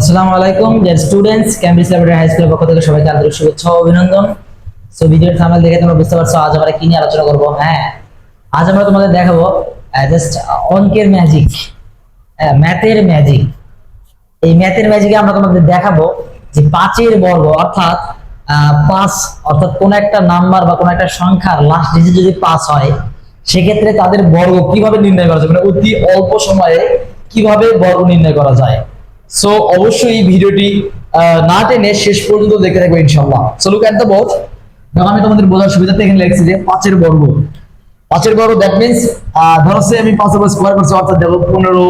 আসসালামু আলাইকুম dear students, Cambridge laboratory high স্কুলের পক্ষ থেকে সবাইকে আন্তরিক শুভেচ্ছা ও অভিনন্দন। সো ভিডিওর থাম্বনেল দেখে তোমরা বুঝতে পারছো আজ আমরা কি নিয়ে আলোচনা করব। আজ আমরা তোমাদের দেখাবো জাস্ট অঙ্কের ম্যাজিক, ম্যাথের ম্যাজিক। এই ম্যাথের ম্যাজিকে আমরা তোমাদের দেখাবো যে 5 এর বর্গ অর্থাৎ 5 অর্থাৎ কোন একটা নাম্বার বা কোন একটা সংখ্যার লাস্ট ডিজিট যদি 5 হয় সেক্ষেত্রে তাদের বর্গ কিভাবে নির্ণয় করা যায়, মানে অতি অল্প সময়ে কিভাবে বর্গ নির্ণয় করা যায়। সো অবশ্যই এই ভিডিওটি না টেনে শেষ পর্যন্ত দেখতে থাকবে ইনশাআল্লাহ। So look at the board. দেখো আমি তোমাদের বোঝার সুবিধাতে এখানে লিখছি যে 5 এর বর্গ। 5 এর বর্গ দ্যাট মিন্স ধরো সে আমি 5 এর স্কয়ার করছি, অর্থাৎ দেখো 15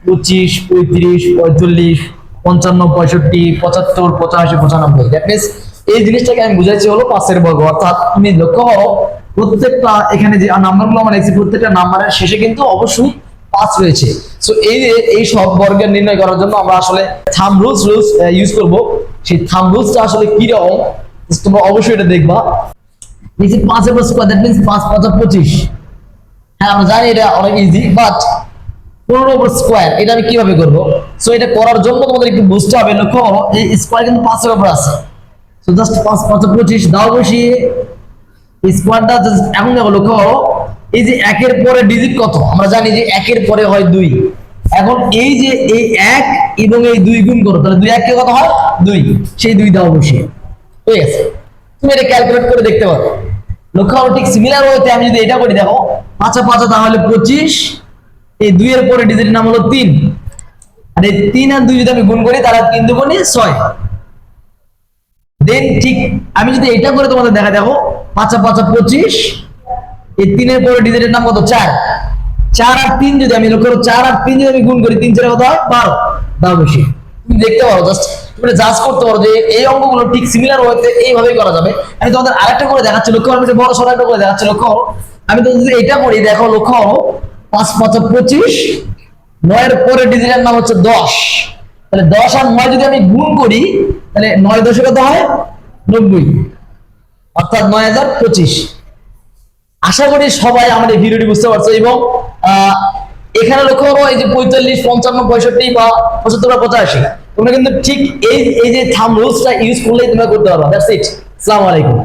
25 35 45 55 65 75 85 95। দ্যাট মিন্স এই জিনিসটাকে আমি বুঝাইছি হলো 5 এর বর্গ। অর্থাৎ তুমি লক্ষ্য করো প্রত্যেকটা এখানে যে নাম্বারগুলো আমরা লিখছি প্রত্যেকটা নাম্বারের শেষে কিন্তু অবশ্যই 5 রয়েছে। সো এই সব বর্গের নির্ণয় করার জন্য আমরা আসলে থাম্ব রুলস ইউজ করব। সেই থাম্ব রুলসটা আসলে কি রকম তোমরা অবশ্যই এটা দেখবা। এই যে 5 এর স্কয়ার দ্যাট মিন্স 5 5 25। হ্যাঁ আমরা জানি এটা অনেক ইজি, বাট 15 এর স্কয়ার এটা আমি কিভাবে করব? সো এটা করার জন্য তোমাদের একটু বুঝতে হবে। লক্ষ্য করো এই স্কয়ার কিন্তু 5 এর উপর আছে। সো জাস্ট 5 5 25 দাও বসিয়ে স্কয়ারটা জাস্ট এখন দেখো, লক্ষ্য করো এই যে 1 এর পরে ডিজিট কত? আমরা জানি যে 1 এর পরে হয় 2। এখন এই যে এই 1 এবং এই 2 গুণ করো, তাহলে 2 1 কে কত হয়? 2। সেই 2 দাও বসিয়ে হয়ে গেছে। তুমি এটা ক্যালকুলেট করে দেখতে পারো। লক্ষ্য করো ঠিক সিমিলার ওয়েতে আমি যদি এটা করি, দেখো 5 5 তাহলে 25, এই 2 এর পরে ডিজিটের নাম হলো 3, আর এই 3 আর 2 যদি আমি গুণ করি তাহলে 3 দুগুণে 6। দেন ঠিক আমি যদি এটা করে তোমাদের দেখা, দেখো 5 5 25, এই 3 এর পরে ডিজিটের নাম কত? 4। 4 আর 3 যদি আমি লক্ষ্য করো 4 আর 3 যদি আমি গুণ করি 3 4 কত হয়? 12। দাও বেশি তুমি দেখতে পারো, জাস্ট তুমি জাজ করতে পারো যে এই অঙ্কগুলো ঠিক সিমিলার ওয়েতে এইভাবে করা যাবে। আমি তোমাদের আরেকটা করে দেখাচ্ছি, লক্ষ্য করো, আমি বড় সরো একটা করে দেখাচ্ছি। লক্ষ্য করো আমি তো যদি এটা করি, দেখো লক্ষ্য করো 5 5 25, 9 এর পরে ডিজিটের নাম হচ্ছে 10। তাহলে 10 আর 9 যদি আমি গুণ করি তাহলে 9 10 কত হয়? 90, অর্থাৎ 9025। আশা করি সবাই আমার এই ভিডিওটি বুঝতে পারছো। এবং এখানে লক্ষ্য করো এই যে 45 55 65 বা 75 বা 85, তোমরা কিন্তু ঠিক এই যে থাম্ব রুলসটা ইউজ করলেই তোমরা করতে পারবা। That's it. আসসালামু আলাইকুম।